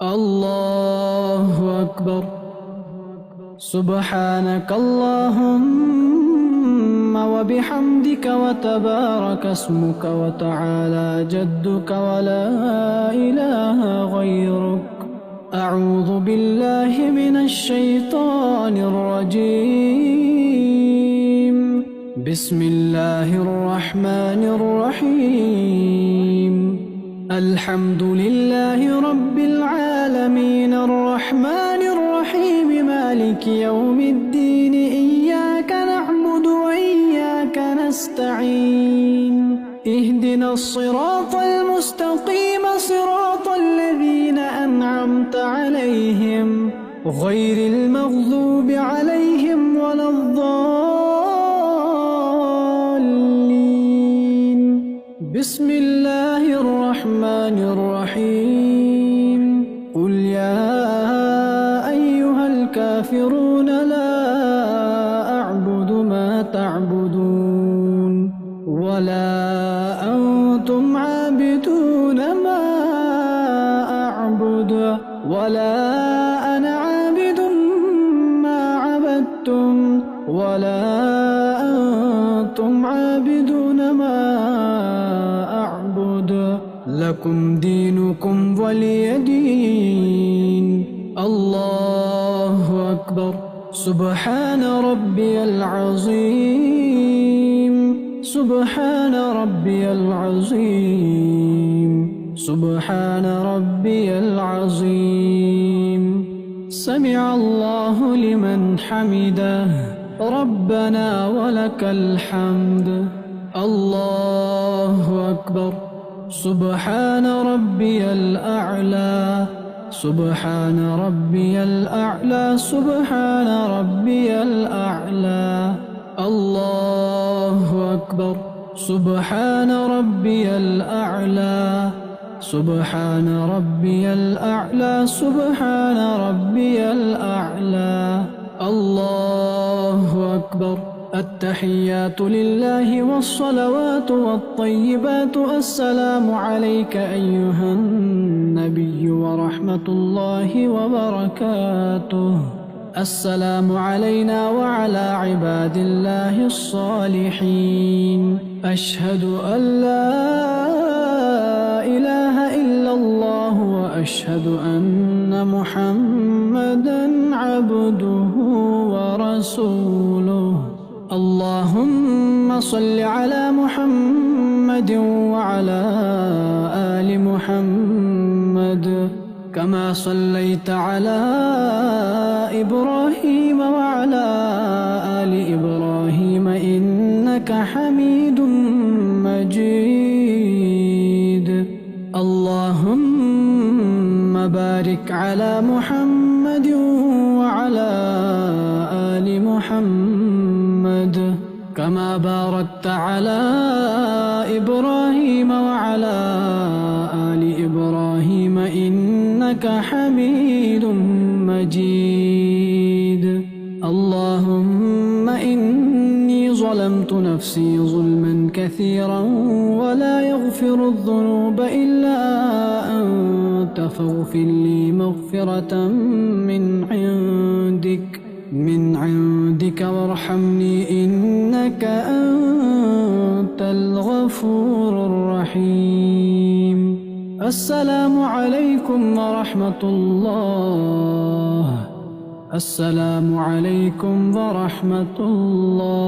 الله أكبر. سبحانك اللهم وبحمدك وتبارك اسمك وتعالى جدك ولا إله غيرك. أعوذ بالله من الشيطان الرجيم. بسم الله الرحمن الرحيم. الحمد لله رب العالمين الرحمن الرحيم مالك يوم الدين. إياك نعبد وإياك نستعين. اهدنا الصراط المستقيم صراط الذين أنعمت عليهم غير المغضوب عليهم ولا الضالين. بسم الله الرحمن الرحيم. قل يا أيها الكافرون لا أعبد ما تعبدون ولا أنتم عابدون ما أعبد ولا أنا عابد ما عبدتم ولا أنتم عابدون ما أعبد. لكم دينكم ولي دين. الله أكبر. سبحان ربي العظيم. سبحان ربي العظيم. سبحان ربي العظيم. سمع الله لمن حمده. ربنا ولك الحمد. الله أكبر. سبحان ربي الأعلى. سبحان ربي الأعلى. سبحان ربي الأعلى. الله أكبر. سبحان ربي الأعلى. سبحان ربي الأعلى. سبحان ربي الأعلى. الله أكبر. التحيات لله والصلوات والطيبات. السلام عليك أيها النبي ورحمة الله وبركاته. السلام علينا وعلى عباد الله الصالحين. أشهد أن لا إله إلا الله وأشهد أن محمدًا عبده ورسوله. اللهم صل على محمد وعلى آل محمد كما صليت على إبراهيم وعلى آل إبراهيم إنك حميد مجيد. اللهم بارك على محمد وعلى آل محمد كما باركت على إبراهيم وعلى آل إبراهيم إنك حميد مجيد. اللهم إني ظلمت نفسي ظلما كثيرا ولا يغفر الذنوب إلا أنت فاغفر لي مغفرة من عندك وارحمني إنك أنت الغفور الرحيم. السلام عليكم ورحمة الله. السلام عليكم ورحمة الله.